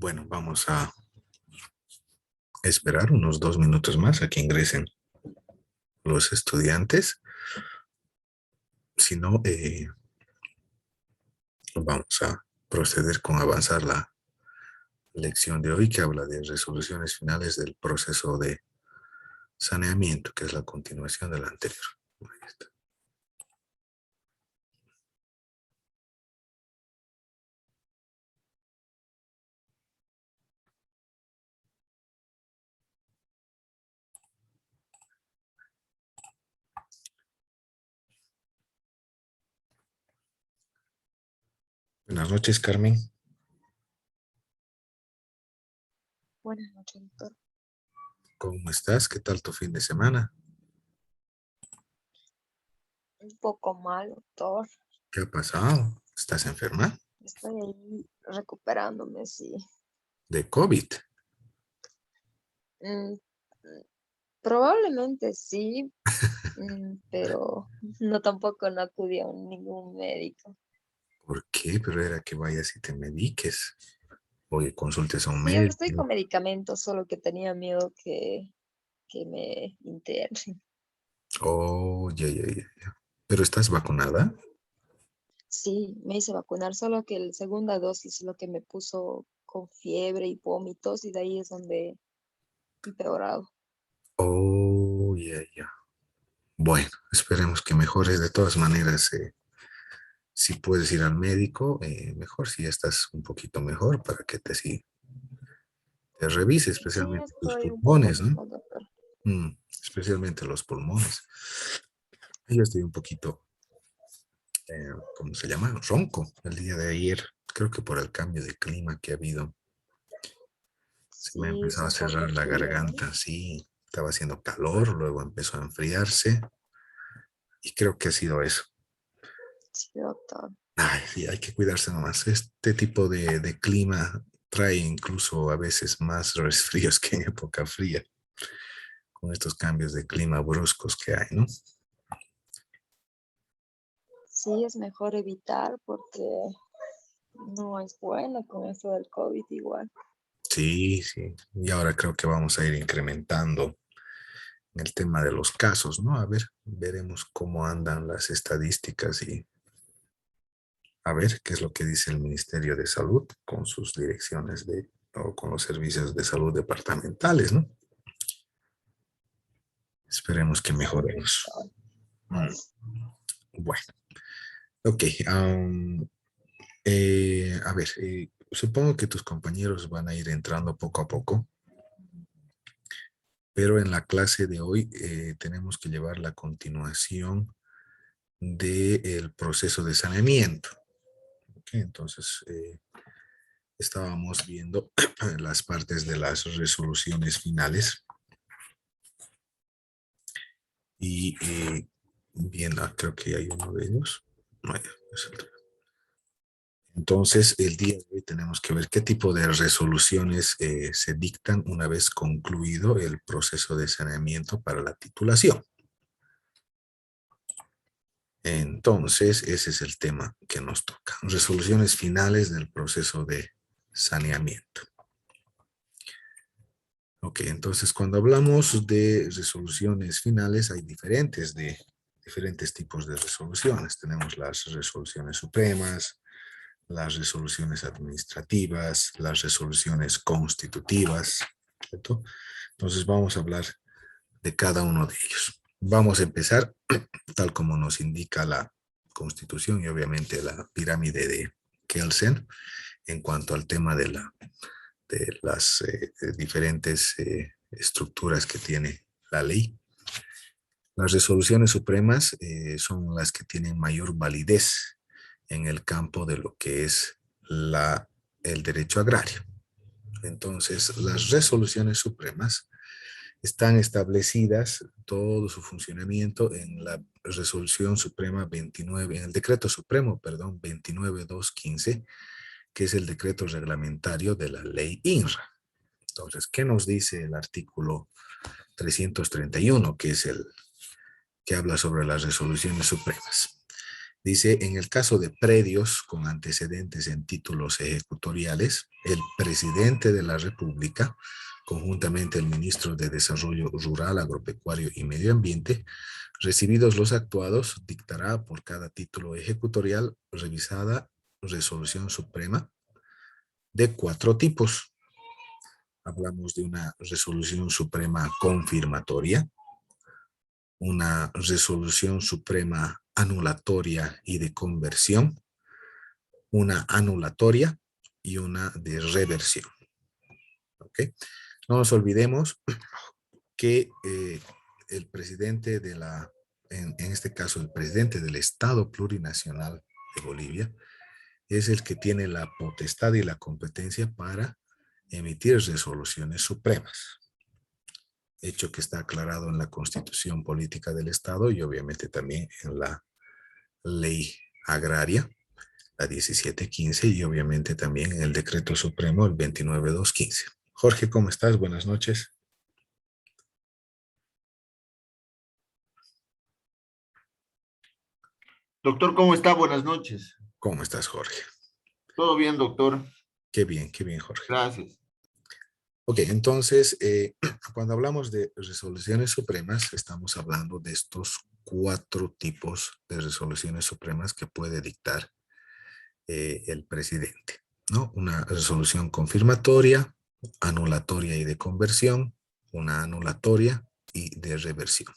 Bueno, vamos a esperar unos 2 minutos más a que ingresen los estudiantes. Si no, vamos a proceder con avanzar la lección de hoy que habla de resoluciones finales del proceso de saneamiento, que es la continuación de la anterior. Ahí está. Buenas noches, Carmen. Buenas noches, doctor. ¿Cómo estás? ¿Qué tal tu fin de semana? Un poco mal, doctor. ¿Qué ha pasado? ¿Estás enferma? Estoy ahí recuperándome, sí. ¿De COVID? Mm, Probablemente sí, pero no tampoco no acudí a ningún médico. ¿Por qué? Pero era que vayas y te mediques. O que consultes a un Sí, ahora estoy con médico. medicamentos, solo que tenía miedo que me internen. Oh, ya, ya, ya, ya. ¿Pero estás vacunada? Sí, me hice vacunar, solo que la segunda dosis es lo que me puso con fiebre y vómitos y de ahí es donde he empeorado. Oh, ya, ya. Bueno, esperemos que mejores. De todas maneras, si puedes ir al médico, mejor si ya estás un poquito mejor para que te revise Sí, especialmente tus estoy un poco pulmones, ¿no? mejor. especialmente los pulmones. Yo estoy un poquito, ¿cómo se llama? Ronco el día de ayer. Creo que por el cambio de clima que ha habido, se me ha Sí, es empezado a un poco cerrar la frío, ¿no? garganta. Sí, estaba haciendo calor, luego empezó a enfriarse y creo que ha sido eso. Sí, doctor. Ay, sí, hay que cuidarse nomás. Este tipo de clima trae incluso a veces más resfríos que en época fría, con estos cambios de clima bruscos que hay, ¿no? Sí, es mejor evitar porque no es bueno con esto del COVID igual. Sí, sí. Y ahora creo que vamos a ir incrementando el tema de los casos, ¿no? A ver, veremos cómo andan las estadísticas y a ver qué es lo que dice el Ministerio de Salud con sus direcciones o con los servicios de salud departamentales, ¿no? Esperemos que Sí, mejoremos. doctor. Mm, Bueno, ok. A ver, supongo que tus compañeros van a ir entrando poco a poco, pero en la clase de hoy tenemos que llevar la continuación del proceso de saneamiento. ¿Ok? Entonces, estábamos viendo las partes de las resoluciones finales y bien, creo que hay uno de ellos. No, ya, es el otro. Entonces, el día de hoy tenemos que ver qué tipo de resoluciones se dictan una vez concluido el proceso de saneamiento para la titulación. Entonces, ese es el tema que nos toca. Resoluciones finales del proceso de saneamiento. Ok, entonces cuando hablamos de resoluciones finales, hay diferentes tipos de resoluciones. Tenemos las resoluciones supremas, las resoluciones administrativas, las resoluciones constitutivas, ¿cierto? Entonces vamos a hablar de cada uno de ellos. Vamos a empezar tal como nos indica la Constitución y obviamente la pirámide de Kelsen en cuanto al tema de las diferentes estructuras que tiene la ley. Las resoluciones supremas son las que tienen mayor validez en el campo de lo que es el derecho agrario. Entonces, las resoluciones supremas están establecidas todo su funcionamiento en la resolución suprema 29, en el decreto supremo, perdón, 29215, que es el decreto reglamentario de la ley INRA. Entonces, ¿qué nos dice el artículo 331, que es el que habla sobre las resoluciones supremas? Dice, en el caso de predios con antecedentes en títulos ejecutoriales, el presidente de la República, conjuntamente el ministro de Desarrollo Rural, Agropecuario y Medio Ambiente, recibidos los actuados, dictará por cada título ejecutorial revisada resolución suprema de 4 tipos. Hablamos de una resolución suprema confirmatoria, una resolución suprema anulatoria y de conversión, una anulatoria y una de reversión. ¿Ok? No nos olvidemos que el presidente en este caso el presidente del Estado Plurinacional de Bolivia, es el que tiene la potestad y la competencia para emitir resoluciones supremas, hecho que está aclarado en la Constitución Política del Estado y obviamente también en la Ley Agraria, la 1715, y obviamente también en el Decreto Supremo, el 29215. Jorge, ¿cómo estás? Buenas noches. Doctor, ¿cómo está? Buenas noches. ¿Cómo estás, Jorge? Todo bien, doctor. Qué bien, Jorge. Gracias. Ok, entonces, cuando hablamos de resoluciones supremas, estamos hablando de estos 4 tipos de resoluciones supremas que puede dictar el presidente, ¿no? Una resolución confirmatoria, anulatoria y de conversión, una anulatoria y de reversión.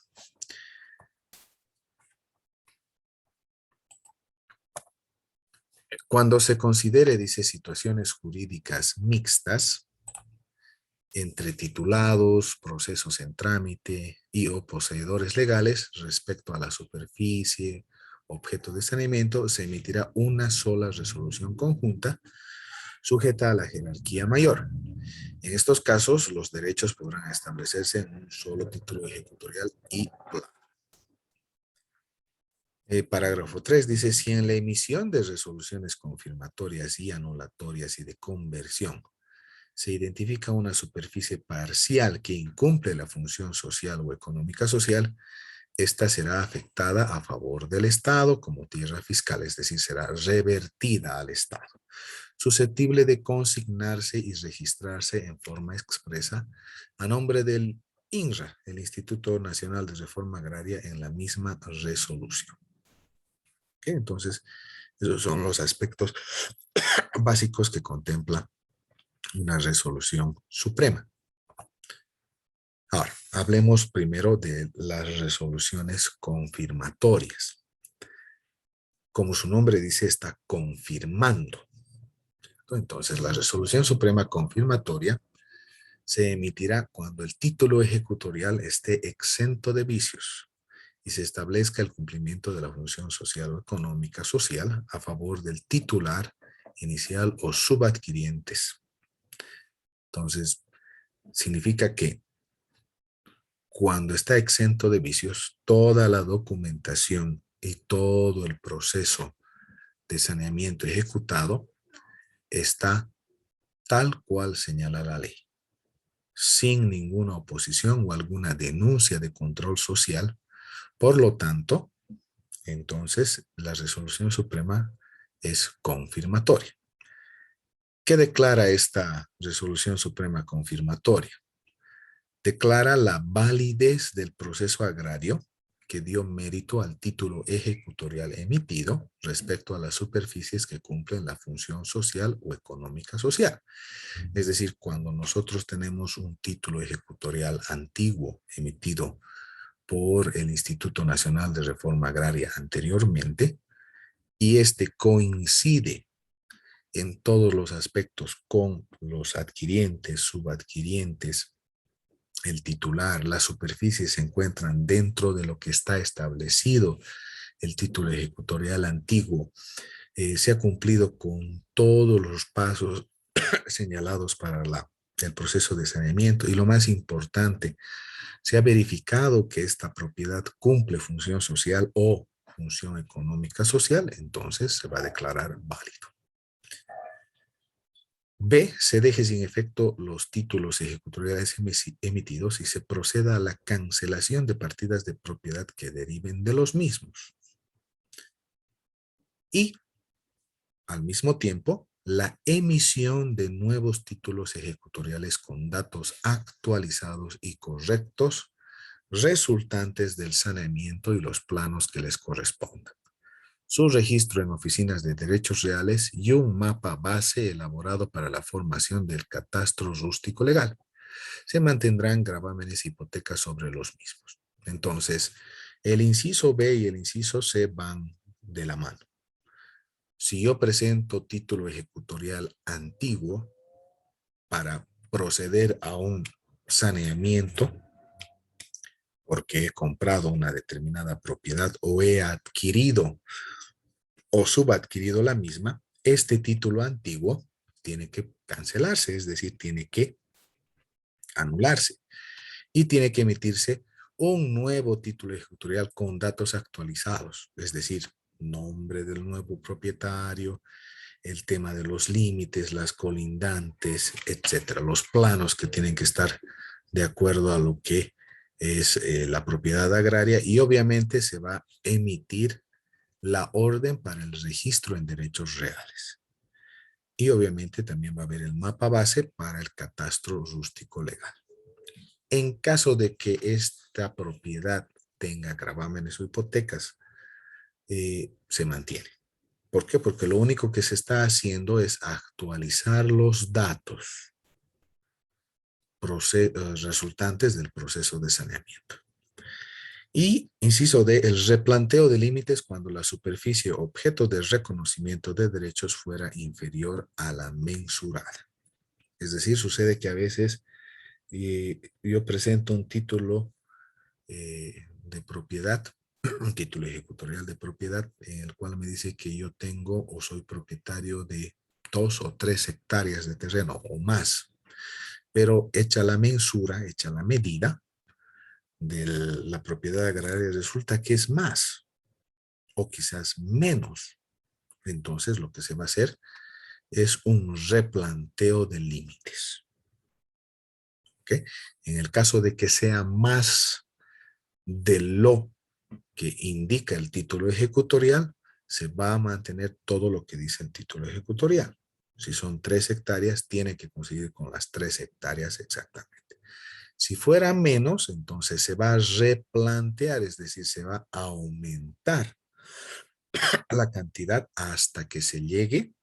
Cuando se considere, dice, situaciones jurídicas mixtas, entre titulados, procesos en trámite y o poseedores legales respecto a la superficie, objeto de saneamiento, se emitirá una sola resolución conjunta sujeta a la jerarquía mayor. En estos casos, los derechos podrán establecerse en un solo título ejecutorial y plano. Parágrafo 3 dice, si en la emisión de resoluciones confirmatorias y anulatorias y de conversión se identifica una superficie parcial que incumple la función social o económica social, esta será afectada a favor del Estado como tierra fiscal, es decir, será revertida al Estado, susceptible de consignarse y registrarse en forma expresa a nombre del INRA, el Instituto Nacional de Reforma Agraria, en la misma resolución. ¿Okay? Entonces, esos son los aspectos básicos que contempla una resolución suprema. Ahora, hablemos primero de las resoluciones confirmatorias. Como su nombre dice, está confirmando. Entonces, la resolución suprema confirmatoria se emitirá cuando el título ejecutorial esté exento de vicios y se establezca el cumplimiento de la función social o económica social a favor del titular inicial o subadquirientes. Entonces, significa que cuando está exento de vicios, toda la documentación y todo el proceso de saneamiento ejecutado está tal cual señala la ley, sin ninguna oposición o alguna denuncia de control social. Por lo tanto, entonces la resolución suprema es confirmatoria. ¿Qué declara esta resolución suprema confirmatoria? Declara la validez del proceso agrario que dio mérito al título ejecutorial emitido respecto a las superficies que cumplen la función social o económica social. Es decir, cuando nosotros tenemos un título ejecutorial antiguo emitido por el Instituto Nacional de Reforma Agraria anteriormente, y este coincide en todos los aspectos con los adquirientes, subadquirientes, el titular, las superficies se encuentran dentro de lo que está establecido el título ejecutorial antiguo, se ha cumplido con todos los pasos señalados para el proceso de saneamiento y lo más importante, se ha verificado que esta propiedad cumple función social o función económica social, entonces se va a declarar válido. B. Se deje sin efecto los títulos ejecutoriales emitidos y se proceda a la cancelación de partidas de propiedad que deriven de los mismos. Y, al mismo tiempo, la emisión de nuevos títulos ejecutoriales con datos actualizados y correctos resultantes del saneamiento y los planos que les correspondan. Su registro en oficinas de derechos reales y un mapa base elaborado para la formación del catastro rústico legal. Se mantendrán gravámenes e hipotecas sobre los mismos. Entonces, el inciso B y el inciso C van de la mano. Si yo presento título ejecutorial antiguo para proceder a un saneamiento, porque he comprado una determinada propiedad o he adquirido o subadquirido la misma, este título antiguo tiene que cancelarse, es decir, tiene que anularse y tiene que emitirse un nuevo título ejecutorial con datos actualizados, es decir, nombre del nuevo propietario, el tema de los límites, las colindantes, etcétera, los planos que tienen que estar de acuerdo a lo que es la propiedad agraria y obviamente se va a emitir la orden para el registro en derechos reales. Y obviamente también va a haber el mapa base para el catastro rústico legal. En caso de que esta propiedad tenga gravámenes o hipotecas, se mantiene. ¿Por qué? Porque lo único que se está haciendo es actualizar los datos resultantes del proceso de saneamiento. Y, inciso D, el replanteo de límites cuando la superficie objeto de reconocimiento de derechos fuera inferior a la mensurada. Es decir, sucede que a veces yo presento un título de propiedad, un título ejecutorial de propiedad, en el cual me dice que yo tengo o soy propietario de 2 o 3 hectáreas de terreno o más, pero hecha la mensura, hecha la medida de la propiedad agraria, resulta que es más o quizás menos. Entonces lo que se va a hacer es un replanteo de límites. ¿Okay? En el caso de que sea más de lo que indica el título ejecutorial, se va a mantener todo lo que dice el título ejecutorial. Si son 3 hectáreas, tiene que coincidir con las 3 hectáreas exactamente. Si fuera menos, entonces se va a replantear, es decir, se va a aumentar la cantidad hasta que se llegue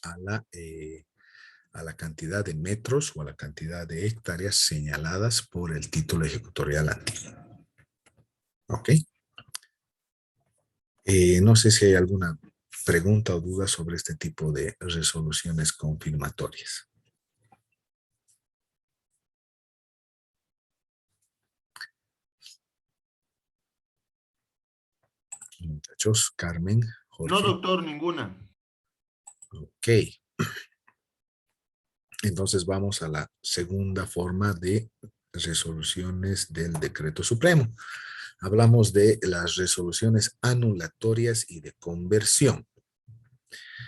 a la cantidad de metros o a la cantidad de hectáreas señaladas por el título ejecutorial antiguo. ¿Ok? No sé si hay alguna pregunta o duda sobre este tipo de resoluciones confirmatorias. Muchachos, Carmen, Jorge. No, doctor, ninguna. Ok. Entonces vamos a la segunda forma de resoluciones del decreto supremo. Hablamos de las resoluciones anulatorias y de conversión.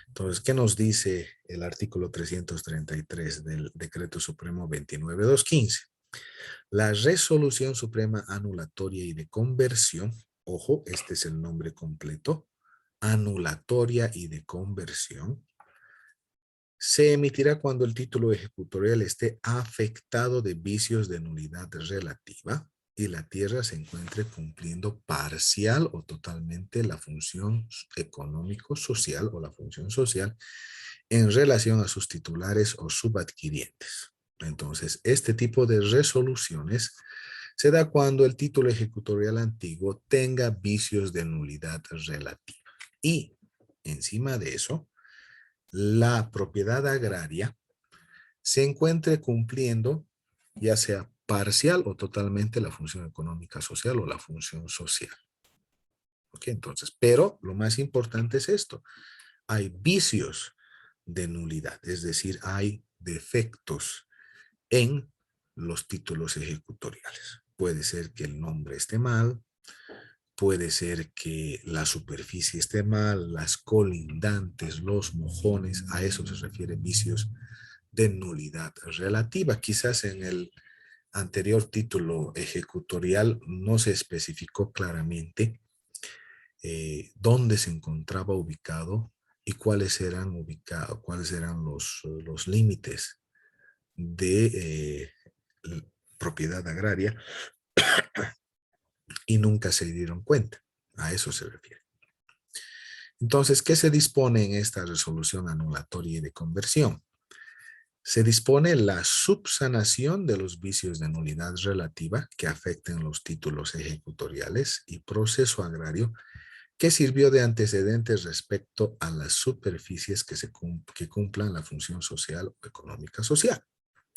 Entonces, ¿qué nos dice el artículo 333 del decreto supremo 29215? La resolución suprema anulatoria y de conversión, ojo, este es el nombre completo, anulatoria y de conversión, se emitirá cuando el título ejecutorial esté afectado de vicios de nulidad relativa y la tierra se encuentre cumpliendo parcial o totalmente la función económico-social o la función social en relación a sus titulares o subadquirientes. Entonces, este tipo de resoluciones se da cuando el título ejecutorial antiguo tenga vicios de nulidad relativa. Y encima de eso, la propiedad agraria se encuentre cumpliendo ya sea parcial o totalmente la función económica social o la función social. ¿Ok? Entonces, pero lo más importante es esto. Hay vicios de nulidad, es decir, hay defectos en los títulos ejecutoriales. Puede ser que el nombre esté mal, puede ser que la superficie esté mal, las colindantes, los mojones, a eso se refiere vicios de nulidad relativa. Quizás en el anterior título ejecutorial no se especificó claramente dónde se encontraba ubicado y cuáles eran los límites de propiedad agraria y nunca se dieron cuenta. A eso se refiere. Entonces, ¿qué se dispone en esta resolución anulatoria y de conversión? Se dispone la subsanación de los vicios de nulidad relativa que afecten los títulos ejecutoriales y proceso agrario que sirvió de antecedentes respecto a las superficies que cumplan la función social o económica social,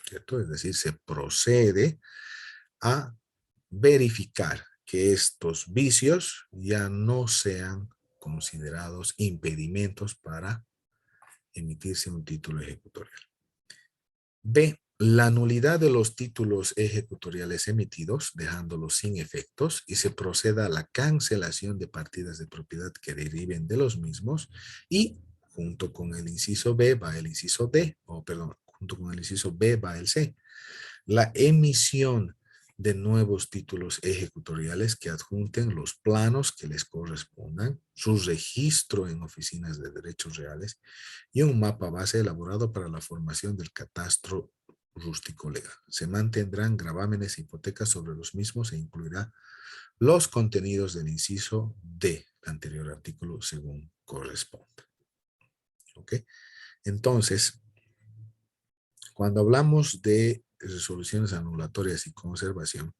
¿cierto? Es decir, se procede a verificar que estos vicios ya no sean considerados impedimentos para emitirse un título ejecutorial. B. La nulidad de los títulos ejecutoriales emitidos, dejándolos sin efectos, y se proceda a la cancelación de partidas de propiedad que deriven de los mismos, y junto con el inciso B va el inciso D, junto con el inciso B va el C. La emisión de nuevos títulos ejecutoriales que adjunten los planos que les correspondan, su registro en oficinas de derechos reales y un mapa base elaborado para la formación del catastro rústico legal. Se mantendrán gravámenes e hipotecas sobre los mismos e incluirá los contenidos del inciso D, anterior artículo, según corresponda. ¿Ok? Entonces, cuando hablamos de resoluciones anulatorias y conservación,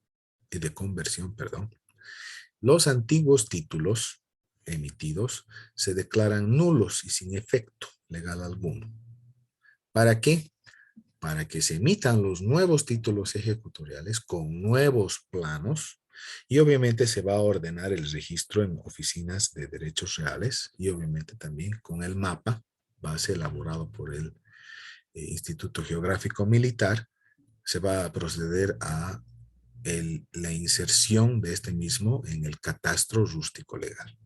y de conversión, perdón, los antiguos títulos emitidos se declaran nulos y sin efecto legal alguno. ¿Para qué? para que se emitan los nuevos títulos ejecutoriales con nuevos planos, y obviamente se va a ordenar el registro en oficinas de derechos reales y obviamente también con el mapa base elaborado por el Instituto Geográfico Militar. Se va a proceder a la inserción de este mismo en el catastro rústico legal.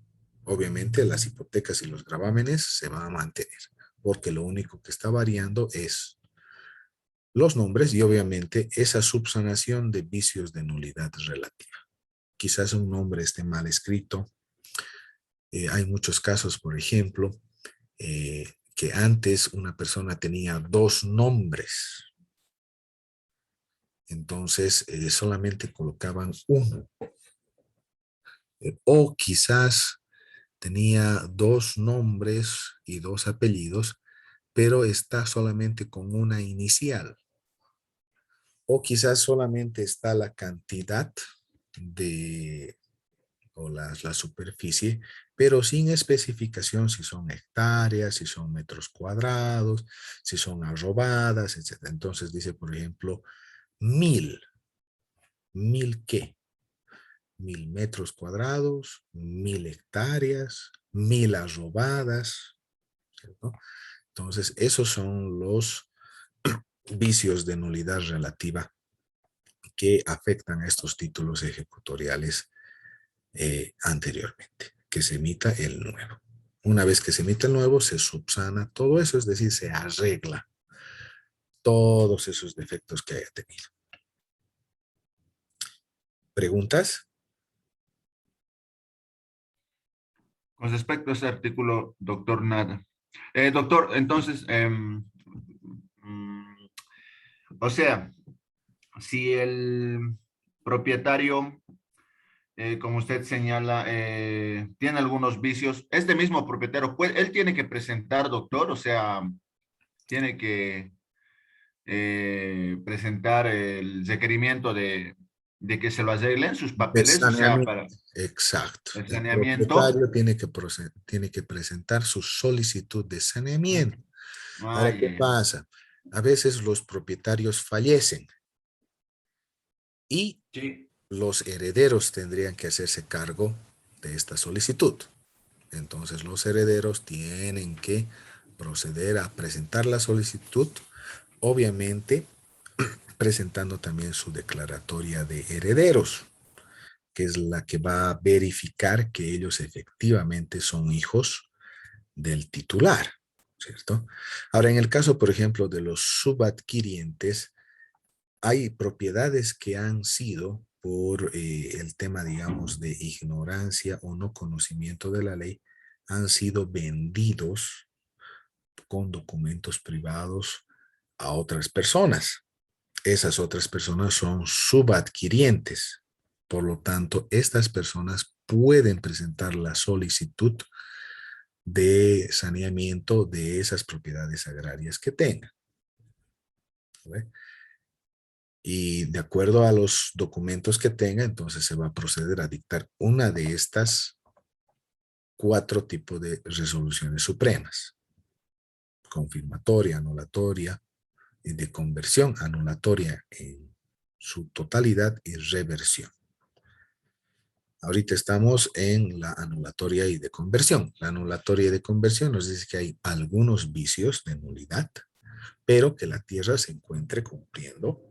Obviamente las hipotecas y los gravámenes se van a mantener, porque lo único que está variando es los nombres y obviamente esa subsanación de vicios de nulidad relativa. Quizás un nombre esté mal escrito. Hay muchos casos, por ejemplo, que antes una persona tenía 2 nombres. Entonces solamente colocaban uno. O quizás tenía 2 nombres y 2 apellidos, pero está solamente con una inicial. O quizás solamente está la cantidad de, o la superficie, pero sin especificación si son hectáreas, si son metros cuadrados, si son arrobadas, etc. Entonces dice, por ejemplo, 1000. ¿1000 qué? 1000 metros cuadrados, 1000 hectáreas, 1000 arrobadas, ¿cierto? Entonces, esos son los vicios de nulidad relativa que afectan a estos títulos ejecutoriales anteriormente, que se emita el nuevo. Una vez que se emite el nuevo, se subsana todo eso, es decir, se arregla todos esos defectos que haya tenido. ¿Preguntas? Con respecto a ese artículo, doctor, nada. Doctor, entonces, o sea, si el propietario, como usted señala, tiene algunos vicios, este mismo propietario, él tiene que presentar, doctor, o sea, tiene que presentar el requerimiento de que se lo arreglen sus De papeles, o sea, saneamiento. para Exacto. el El saneamiento. propietario tiene que presentar su solicitud de saneamiento. Ah, Ahora, ¿qué ya, ya. pasa? A veces los propietarios fallecen y Sí. los herederos tendrían que hacerse cargo de esta solicitud. Entonces los herederos tienen que proceder a presentar la solicitud, obviamente presentando también su declaratoria de herederos, que es la que va a verificar que ellos efectivamente son hijos del titular, ¿cierto? Ahora, en el caso, por ejemplo, de los subadquirientes, hay propiedades que han sido por el tema, digamos, de ignorancia o no conocimiento de la ley, han sido vendidos con documentos privados a otras personas. Esas otras personas son subadquirientes. Por lo tanto, estas personas pueden presentar la solicitud de saneamiento de esas propiedades agrarias que tengan. ¿Ve? Y de acuerdo a los documentos que tenga, entonces se va a proceder a dictar una de estas 4 tipos de resoluciones supremas: confirmatoria, anulatoria, de conversión, anulatoria en su totalidad y reversión. Ahorita estamos en la anulatoria y de conversión. La anulatoria y de conversión nos dice que hay algunos vicios de nulidad, pero que la tierra se encuentre cumpliendo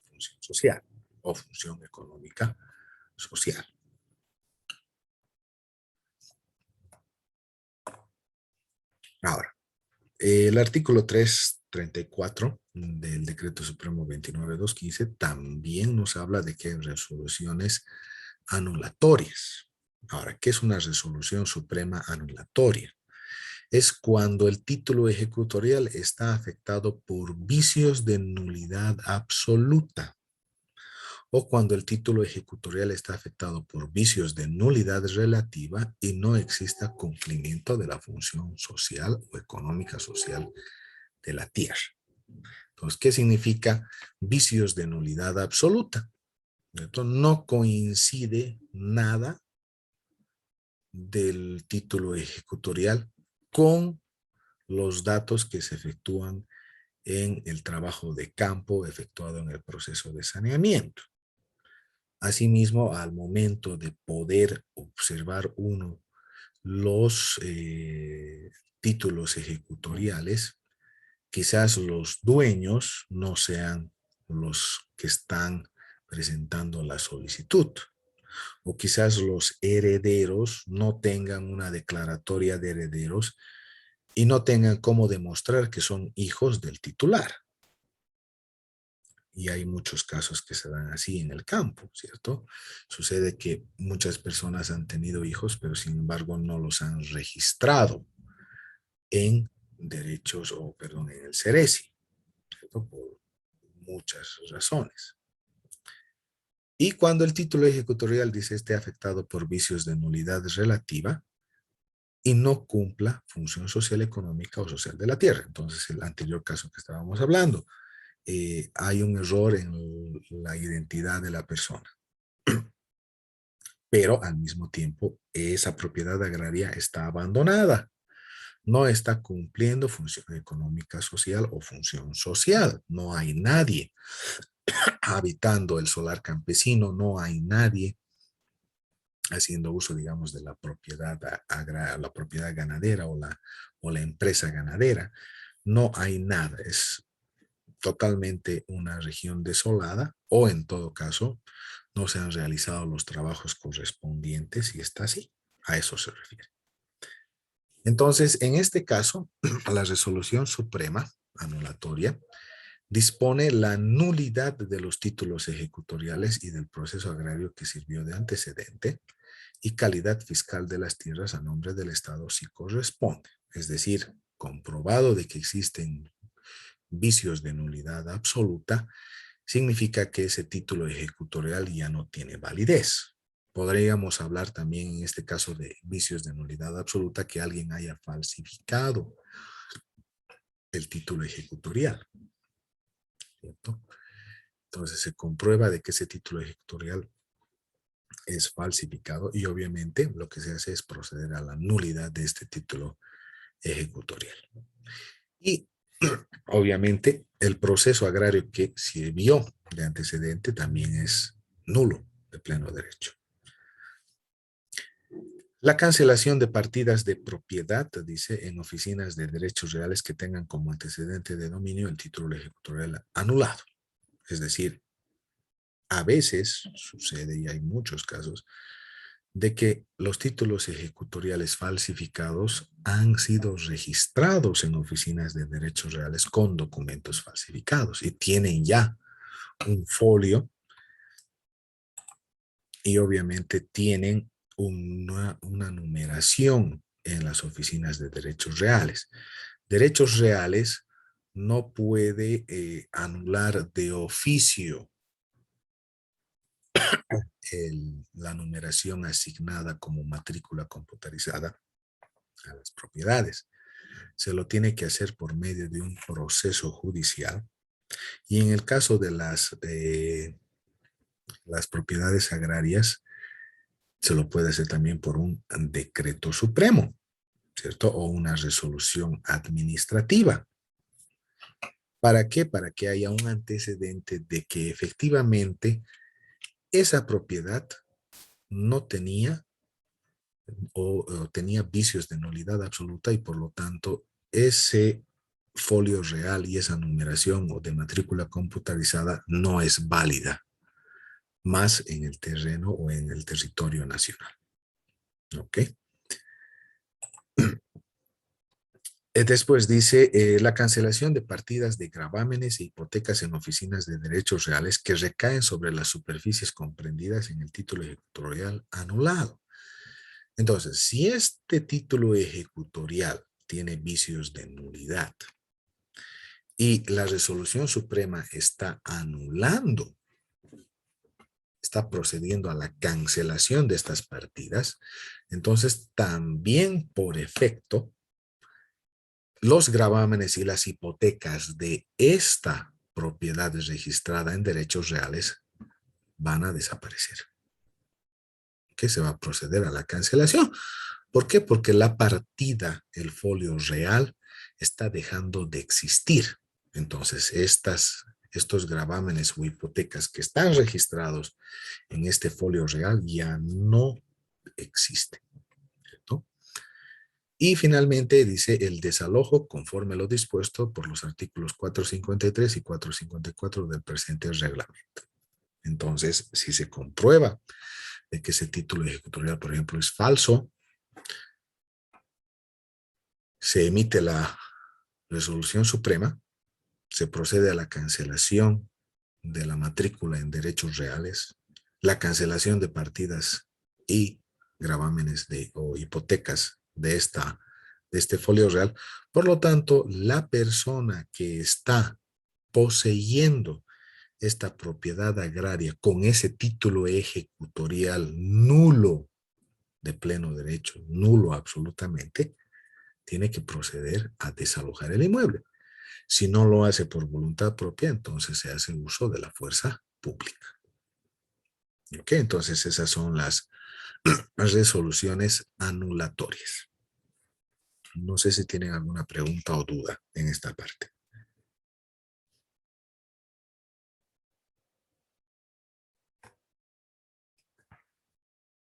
función social o función económica social. Ahora, el artículo 334 del Decreto Supremo 29215 también nos habla de que hay resoluciones anulatorias. Ahora, ¿qué es una resolución suprema anulatoria? Es cuando el título ejecutorial está afectado por vicios de nulidad absoluta, o cuando el título ejecutorial está afectado por vicios de nulidad relativa y no exista cumplimiento de la función social o económica social de la tierra. Entonces, ¿qué significa vicios de nulidad absoluta? Entonces, no coincide nada del título ejecutorial con los datos que se efectúan en el trabajo de campo efectuado en el proceso de saneamiento. Asimismo, al momento de poder observar uno los títulos ejecutoriales, quizás los dueños no sean los que están presentando la solicitud, o quizás los herederos no tengan una declaratoria de herederos y no tengan cómo demostrar que son hijos del titular. Y hay muchos casos que se dan así en el campo, ¿cierto? Sucede que muchas personas han tenido hijos, pero sin embargo no los han registrado en derechos, o perdón, en el Ceresi, ¿cierto? Por muchas razones. Y cuando el título ejecutorial dice esté afectado por vicios de nulidad relativa y no cumpla función social, económica o social de la tierra. Entonces, el anterior caso que estábamos hablando, hay un error en la identidad de la persona, pero al mismo tiempo esa propiedad agraria está abandonada, no está cumpliendo función económica, social o función social. No hay nadie habitando el solar campesino, no hay nadie haciendo uso, digamos, de la propiedad agraria, la propiedad ganadera o la empresa ganadera. No hay nada, es totalmente una región desolada, o en todo caso no se han realizado los trabajos correspondientes y está así. A eso se refiere. Entonces, en este caso, la resolución suprema anulatoria dispone la nulidad de los títulos ejecutoriales y del proceso agrario que sirvió de antecedente y calidad fiscal de las tierras a nombre del Estado si corresponde. Es decir, comprobado de que existen vicios de nulidad absoluta, significa que ese título ejecutorial ya no tiene validez. Podríamos hablar también en este caso de vicios de nulidad absoluta, que alguien haya falsificado el título ejecutorial, ¿cierto? Entonces se comprueba de que ese título ejecutorial es falsificado y obviamente lo que se hace es proceder a la nulidad de este título ejecutorial. Y obviamente el proceso agrario que sirvió de antecedente también es nulo de pleno derecho. La cancelación de partidas de propiedad, dice, en oficinas de derechos reales que tengan como antecedente de dominio el título ejecutorial anulado. Es decir, a veces sucede, y hay muchos casos, de que los títulos ejecutoriales falsificados han sido registrados en oficinas de derechos reales con documentos falsificados y tienen ya un folio y obviamente tienen una numeración en las oficinas de derechos reales. Derechos reales no puede anular de oficio la numeración asignada como matrícula computarizada a las propiedades. Se lo tiene que hacer por medio de un proceso judicial y en el caso de las propiedades agrarias se lo puede hacer también por un decreto supremo, ¿cierto? O una resolución administrativa. ¿Para qué? Para que haya un antecedente de que efectivamente esa propiedad no tenía o tenía vicios de nulidad absoluta y por lo tanto ese folio real y esa numeración o de matrícula computarizada no es válida más en el terreno o en el territorio nacional. ¿Ok? Después dice la cancelación de partidas de gravámenes e hipotecas en oficinas de derechos reales que recaen sobre las superficies comprendidas en el título ejecutorial anulado. Entonces, si este título ejecutorial tiene vicios de nulidad y la resolución suprema está anulando, está procediendo a la cancelación de estas partidas, entonces también por efecto los gravámenes y las hipotecas de esta propiedad registrada en derechos reales van a desaparecer. Que se va a proceder a la cancelación. ¿Por qué? Porque la partida, el folio real, está dejando de existir. Entonces, estos gravámenes o hipotecas que están registrados en este folio real ya no existen, ¿cierto? Y finalmente dice el desalojo conforme a lo dispuesto por los artículos 453 y 454 del presente reglamento. Entonces, si se comprueba de que ese título ejecutorial, por ejemplo, es falso, se emite la resolución suprema, se procede a la cancelación de la matrícula en derechos reales, la cancelación de partidas y gravámenes o hipotecas de este folio real. Por lo tanto, la persona que está poseyendo esta propiedad agraria con ese título ejecutorial nulo de pleno derecho, nulo absolutamente, tiene que proceder a desalojar el inmueble. Si no lo hace por voluntad propia, entonces se hace uso de la fuerza pública. ¿Ok? Entonces esas son las resoluciones anulatorias. No sé si tienen alguna pregunta o duda en esta parte.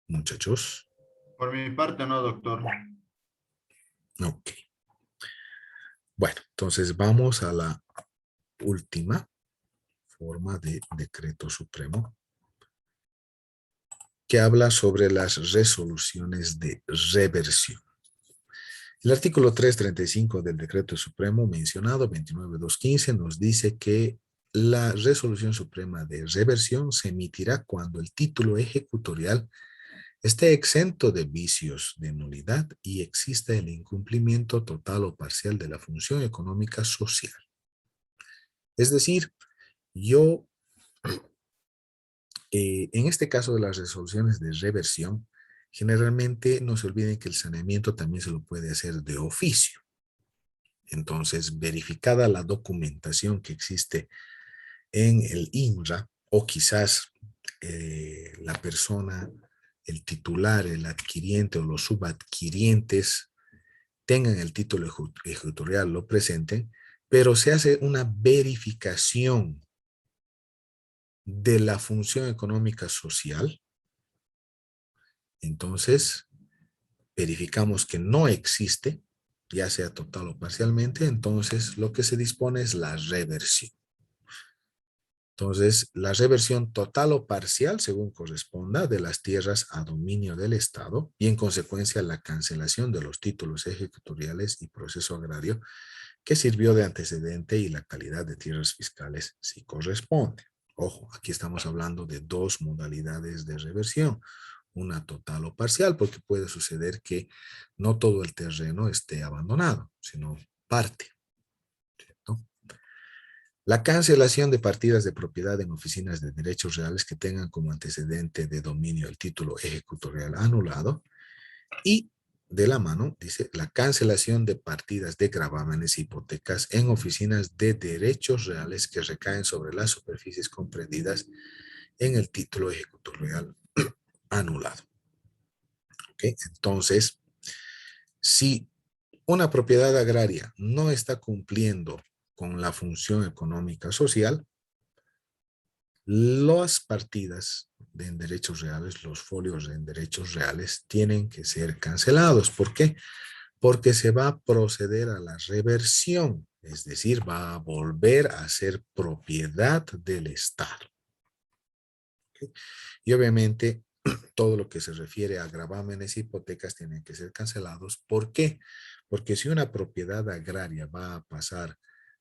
Muchachos. Por mi parte, no, doctor. Ok. Bueno, entonces vamos a la última forma de decreto supremo que habla sobre las resoluciones de reversión. El artículo 335 del decreto supremo mencionado, 29.215, nos dice que la resolución suprema de reversión se emitirá cuando el título ejecutorial esté exento de vicios de nulidad y exista el incumplimiento total o parcial de la función económica social. Es decir, yo, en este caso de las resoluciones de reversión, generalmente no se olviden que el saneamiento también se lo puede hacer de oficio. Entonces, verificada la documentación que existe en el INRA, o quizás la persona, el titular, el adquiriente o los subadquirientes tengan el título ejecutorial, lo presenten, pero se hace una verificación de la función económica social. Entonces, verificamos que no existe, ya sea total o parcialmente, entonces lo que se dispone es la reversión. Entonces, la reversión total o parcial, según corresponda, de las tierras a dominio del Estado y en consecuencia la cancelación de los títulos ejecutoriales y proceso agrario que sirvió de antecedente y la calidad de tierras fiscales si corresponde. Ojo, aquí estamos hablando de dos modalidades de reversión, una total o parcial, porque puede suceder que no todo el terreno esté abandonado, sino parte. ¿Cierto? La cancelación de partidas de propiedad en oficinas de derechos reales que tengan como antecedente de dominio el título ejecutorial anulado y de la mano, dice, la cancelación de partidas de gravámenes e hipotecas en oficinas de derechos reales que recaen sobre las superficies comprendidas en el título ejecutorial anulado. ¿Okay? Entonces, si una propiedad agraria no está cumpliendo con la función económica social, las partidas en derechos reales, los folios en derechos reales tienen que ser cancelados. ¿Por qué? Porque se va a proceder a la reversión, es decir, va a volver a ser propiedad del Estado. ¿Okay? Y obviamente todo lo que se refiere a gravámenes y hipotecas tienen que ser cancelados. ¿Por qué? Porque si una propiedad agraria va a pasar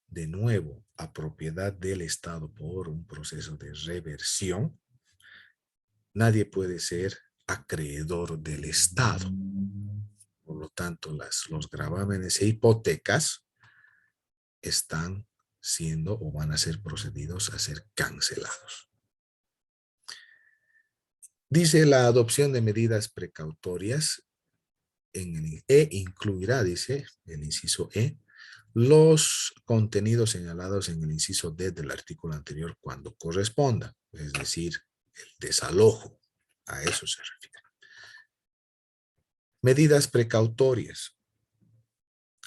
de nuevo a propiedad del Estado por un proceso de reversión, nadie puede ser acreedor del Estado. Por lo tanto, los gravámenes e hipotecas están siendo o van a ser procedidos a ser cancelados. Dice la adopción de medidas precautorias incluirá, dice el inciso E, los contenidos señalados en el inciso D del artículo anterior cuando corresponda, es decir, el desalojo, a eso se refiere. Medidas precautorias,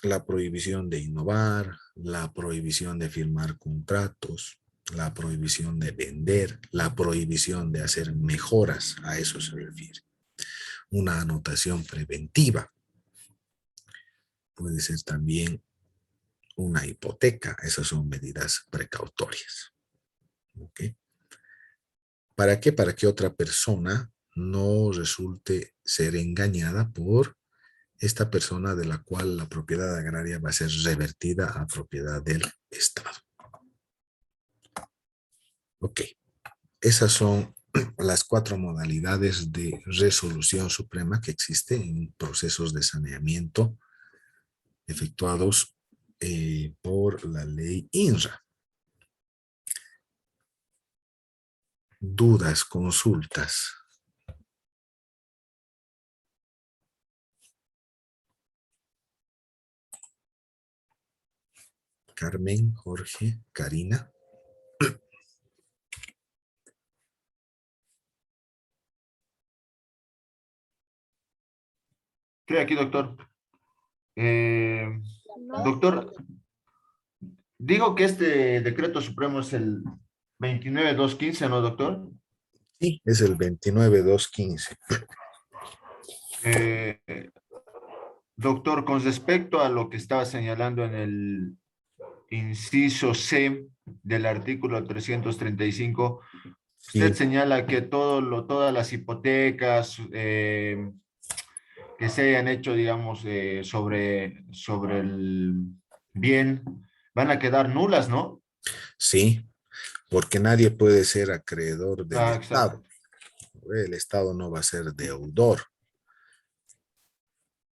la prohibición de innovar, la prohibición de firmar contratos, la prohibición de vender, la prohibición de hacer mejoras, a eso se refiere. Una anotación preventiva. Puede ser también una hipoteca, esas son medidas precautorias. ¿Ok? ¿Para qué? Para que otra persona no resulte ser engañada por esta persona de la cual la propiedad agraria va a ser revertida a propiedad del Estado. Ok, esas son las 4 modalidades de resolución suprema que existen en procesos de saneamiento efectuados por la ley INRA. Dudas, consultas. Carmen, Jorge, Karina. Estoy aquí, doctor. No, Doctor, digo que este decreto supremo es el 29215, ¿no, doctor? Sí, es el 29215. Eh, Doctor, con respecto a lo que estaba señalando en el inciso C del artículo 335, usted Sí, señala que todas las hipotecas que se hayan hecho, digamos, sobre el bien, van a quedar nulas, ¿no? sí, porque nadie puede ser acreedor del Ah, exacto. Estado. El Estado no va a ser deudor.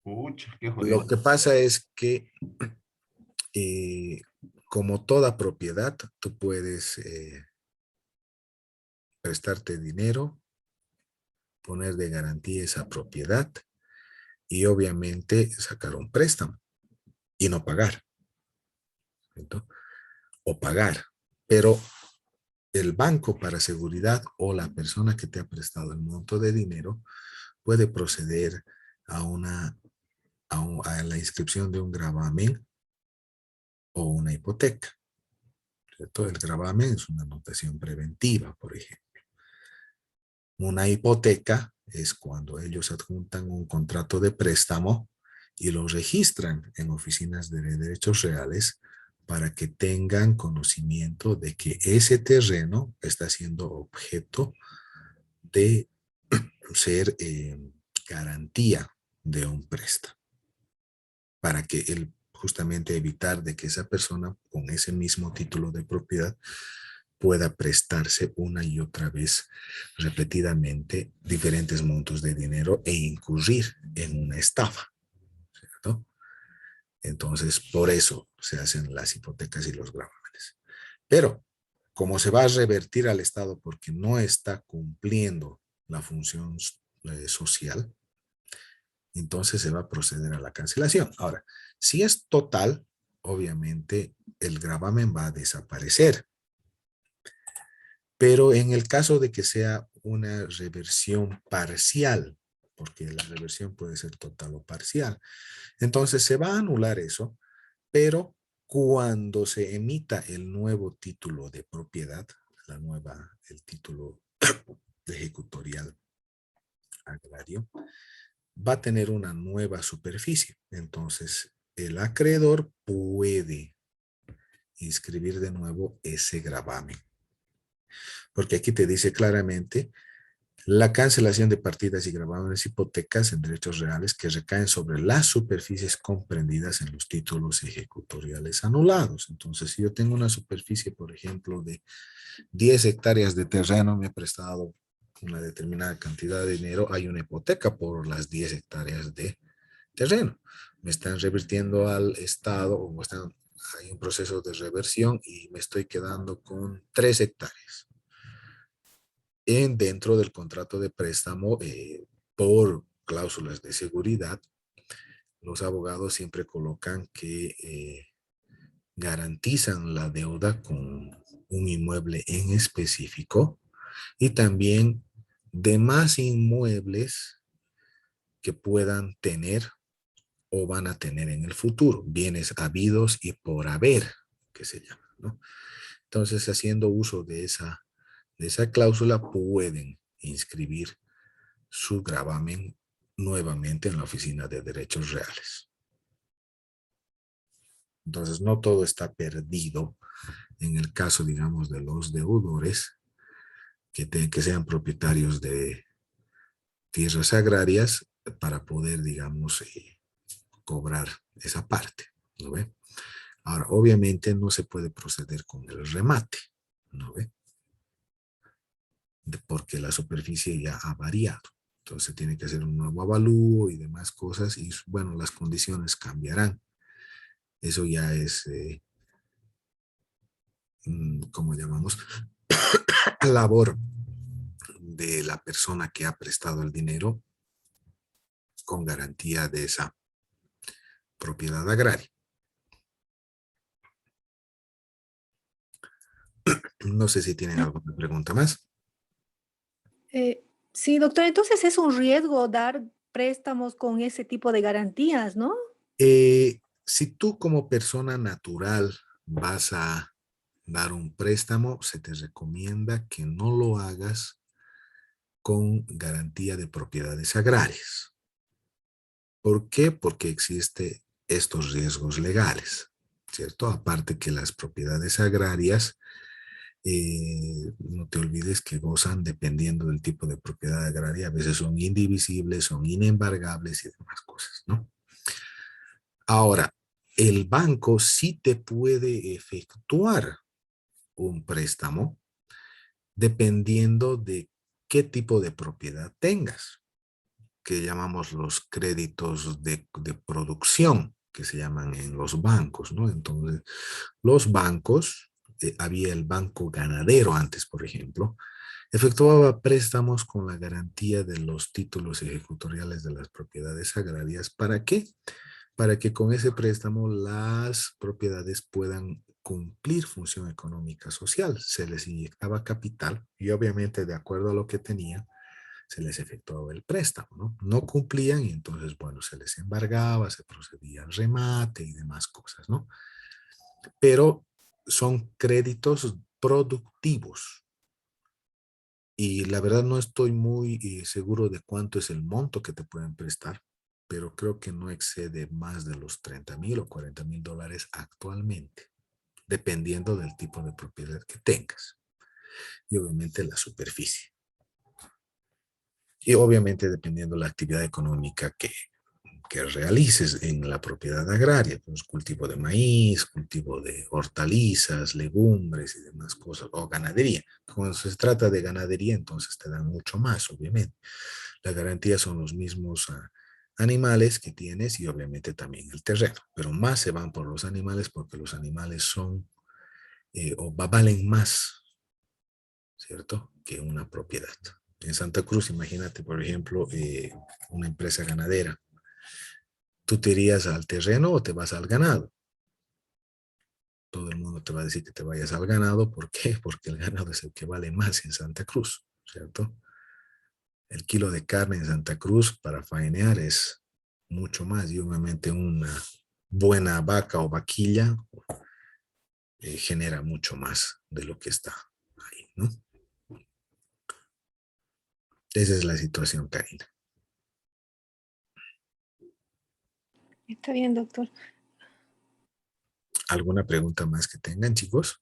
Pucha, qué Lo jodido. que pasa es que, eh, como toda propiedad, tú puedes prestarte dinero, poner de garantía esa propiedad y obviamente sacar un préstamo y no pagar, ¿cierto? O pagar. Pero el banco para seguridad o la persona que te ha prestado el monto de dinero puede proceder a a la inscripción de un gravamen o una hipoteca, ¿cierto? El gravamen es una anotación preventiva, por ejemplo. Una hipoteca es cuando ellos adjuntan un contrato de préstamo y lo registran en oficinas de derechos reales para que tengan conocimiento de que ese terreno está siendo objeto de ser garantía de un préstamo, para que él justamente evitar de que esa persona con ese mismo título de propiedad pueda prestarse una y otra vez repetidamente diferentes montos de dinero e incurrir en una estafa, ¿cierto? Entonces, por eso se hacen las hipotecas y los gravámenes. Pero, como se va a revertir al Estado porque no está cumpliendo la función social, entonces se va a proceder a la cancelación. Ahora, si es total, obviamente el gravamen va a desaparecer. Pero en el caso de que sea una reversión parcial, porque la reversión puede ser total o parcial, entonces se va a anular eso, pero cuando se emita el nuevo título de propiedad, el título ejecutorial agrario, va a tener una nueva superficie. Entonces, el acreedor puede inscribir de nuevo ese gravamen. Porque aquí te dice claramente la cancelación de partidas y gravámenes hipotecas en derechos reales que recaen sobre las superficies comprendidas en los títulos ejecutoriales anulados. Entonces, si yo tengo una superficie, por ejemplo, de 10 hectáreas de terreno, me he prestado una determinada cantidad de dinero, hay una hipoteca por las 10 hectáreas de terreno. Me están revirtiendo al Estado o hay un proceso de reversión y me estoy quedando con 3 hectáreas. Dentro del contrato de préstamo, por cláusulas de seguridad, los abogados siempre colocan que garantizan la deuda con un inmueble en específico y también demás inmuebles que puedan tener o van a tener en el futuro, bienes habidos y por haber, que se llama, ¿no? Entonces, haciendo uso de esa cláusula, pueden inscribir su gravamen nuevamente en la Oficina de Derechos Reales. Entonces, no todo está perdido en el caso, digamos, de los deudores que sean propietarios de tierras agrarias para poder, digamos, cobrar esa parte, ¿no ve? Ahora, obviamente no se puede proceder con el remate, ¿no ve? Porque la superficie ya ha variado. Entonces tiene que hacer un nuevo avalúo y demás cosas y, bueno, las condiciones cambiarán. Eso ya es, ¿cómo llamamos? Labor de la persona que ha prestado el dinero con garantía de esa propiedad agraria. No sé si tienen alguna pregunta más. Sí, doctor, entonces es un riesgo dar préstamos con ese tipo de garantías, ¿no? Si tú como persona natural vas a dar un préstamo, se te recomienda que no lo hagas con garantía de propiedades agrarias. ¿Por qué? Porque existen estos riesgos legales, ¿cierto? Aparte que las propiedades agrarias, no te olvides que gozan, dependiendo del tipo de propiedad agraria, a veces son indivisibles, son inembargables y demás cosas, ¿no? Ahora, el banco sí te puede efectuar un préstamo dependiendo de qué tipo de propiedad tengas, que llamamos los créditos de producción, que se llaman en los bancos, ¿no? Entonces, los bancos, había el banco ganadero antes, por ejemplo, efectuaba préstamos con la garantía de los títulos ejecutoriales de las propiedades agrarias. ¿Para qué? Para que con ese préstamo las propiedades puedan cumplir función económica social. Se les inyectaba capital y obviamente de acuerdo a lo que tenían, se les efectuaba el préstamo, ¿no? No cumplían y entonces, bueno, se les embargaba, se procedía al remate y demás cosas, ¿no? Pero son créditos productivos. Y la verdad no estoy muy seguro de cuánto es el monto que te pueden prestar, pero creo que no excede más de los 30,000 o 40,000 dólares actualmente, dependiendo del tipo de propiedad que tengas y obviamente la superficie. Y obviamente dependiendo de la actividad económica que realices en la propiedad agraria, pues cultivo de maíz, cultivo de hortalizas, legumbres y demás cosas, o ganadería. Cuando se trata de ganadería, entonces te dan mucho más, obviamente. La garantía son los mismos animales que tienes y obviamente también el terreno, pero más se van por los animales porque los animales son o valen más, ¿cierto?, que una propiedad. En Santa Cruz, imagínate, por ejemplo, una empresa ganadera. ¿Tú te irías al terreno o te vas al ganado? Todo el mundo te va a decir que te vayas al ganado. ¿Por qué? Porque el ganado es el que vale más en Santa Cruz, ¿cierto? El kilo de carne en Santa Cruz para faenear es mucho más y obviamente una buena vaca o vaquilla genera mucho más de lo que está ahí, ¿no? Esa es la situación, Karina. Está bien, doctor. ¿Alguna pregunta más que tengan, chicos?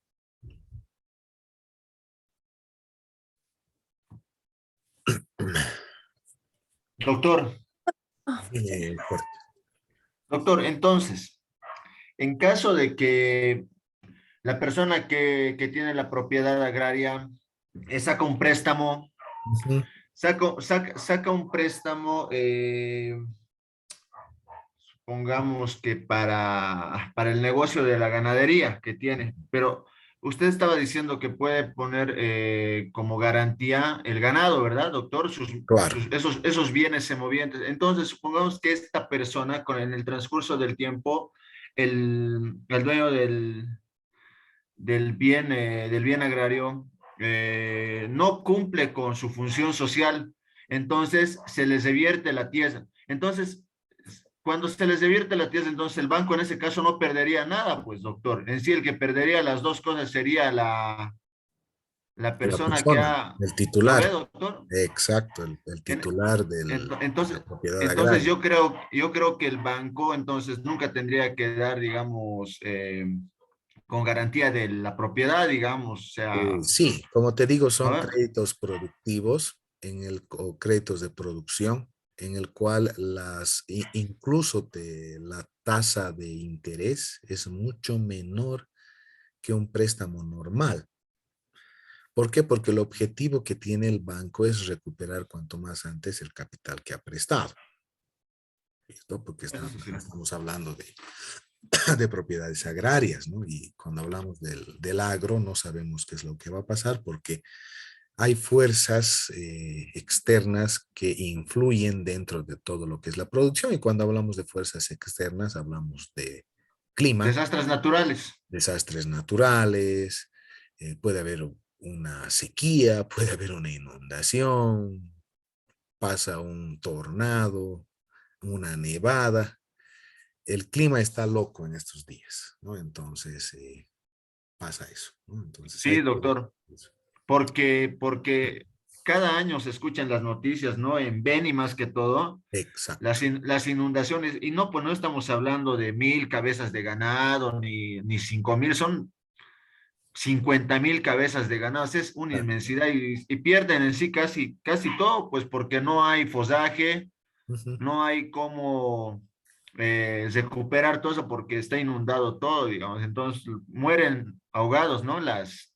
Doctor, doctor, entonces, en caso de que la persona que tiene la propiedad agraria saca un préstamo, saca un préstamo, pongamos que para el negocio de la ganadería que tiene, pero usted estaba diciendo que puede poner como garantía el ganado, ¿verdad, doctor? Claro. Esos bienes semovientes. Entonces, supongamos que esta persona, en el transcurso del tiempo, el dueño del bien agrario no cumple con su función social, entonces se les revierte la tierra. Entonces, cuando se les revierte la tierra, entonces el banco en ese caso no perdería nada, pues, doctor. En sí, el que perdería las dos cosas sería la La persona que persona, ha... el ¿Lo titular, ve, doctor? exacto, el En- titular de entonces, la propiedad entonces agraria. yo creo que el banco entonces nunca tendría que dar, digamos, con garantía de la propiedad, digamos, o sea, Sí, como te digo, ¿no son ve? créditos productivos o créditos de producción en el cual incluso la tasa de interés es mucho menor que un préstamo normal. ¿Por qué? Porque el objetivo que tiene el banco es recuperar cuanto más antes el capital que ha prestado. ¿Listo? Porque Eso sí. estamos hablando de propiedades agrarias, ¿no? Y cuando hablamos del agro no sabemos qué es lo que va a pasar porque hay fuerzas externas que influyen dentro de todo lo que es la producción. Y cuando hablamos de fuerzas externas, hablamos de clima, Desastres naturales. desastres naturales, puede haber una sequía, puede haber una inundación, pasa un tornado, una nevada. El clima está loco en estos días, ¿no? Entonces pasa eso, ¿no? Entonces hay Sí, que... doctor, porque cada año se escuchan las noticias, ¿no? En Beni más que todo, Exacto. las inundaciones, y no, pues no estamos hablando de 1,000 cabezas de ganado, ni 5,000, son 50,000 cabezas de ganado, es una inmensidad y pierden en sí casi todo, pues porque no hay fosaje, Ujú. no hay cómo recuperar todo eso porque está inundado todo, digamos, entonces mueren ahogados, ¿no? Las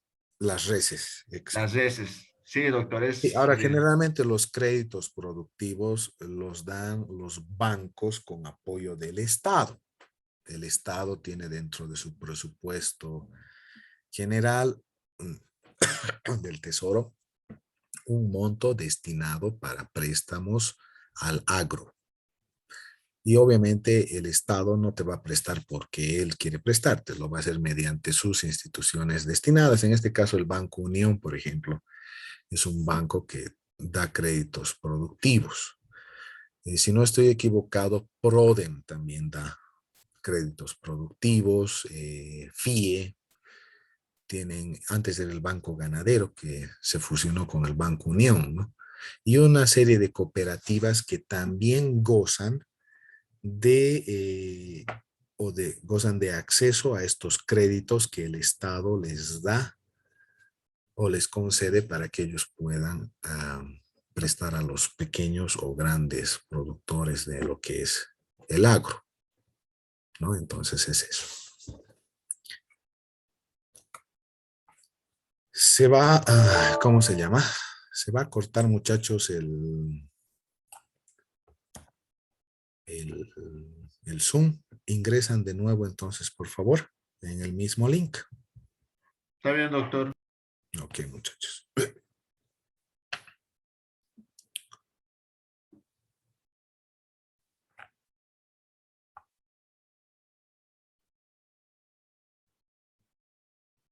reses, Las exacto. reses. Sí, doctor, Sí, ahora, generalmente los créditos productivos los dan los bancos con apoyo del Estado. El Estado tiene dentro de su presupuesto general del Tesoro un monto destinado para préstamos al agro. Y obviamente el Estado no te va a prestar porque él quiere prestarte, lo va a hacer mediante sus instituciones destinadas. En este caso, el Banco Unión, por ejemplo, es un banco que da créditos productivos. Si no estoy equivocado, Prodem también da créditos productivos, FIE, antes era el Banco Ganadero que se fusionó con el Banco Unión, ¿no? Y una serie de cooperativas que también de, eh, gozan de acceso a estos créditos que el Estado les da o les concede para que ellos puedan prestar a los pequeños o grandes productores de lo que es el agro, ¿no? Entonces es eso. Se va, ¿cómo se llama? Se va a cortar, muchachos, el, el Zoom. Ingresan de nuevo entonces, por favor, en el mismo link. está bien, doctor.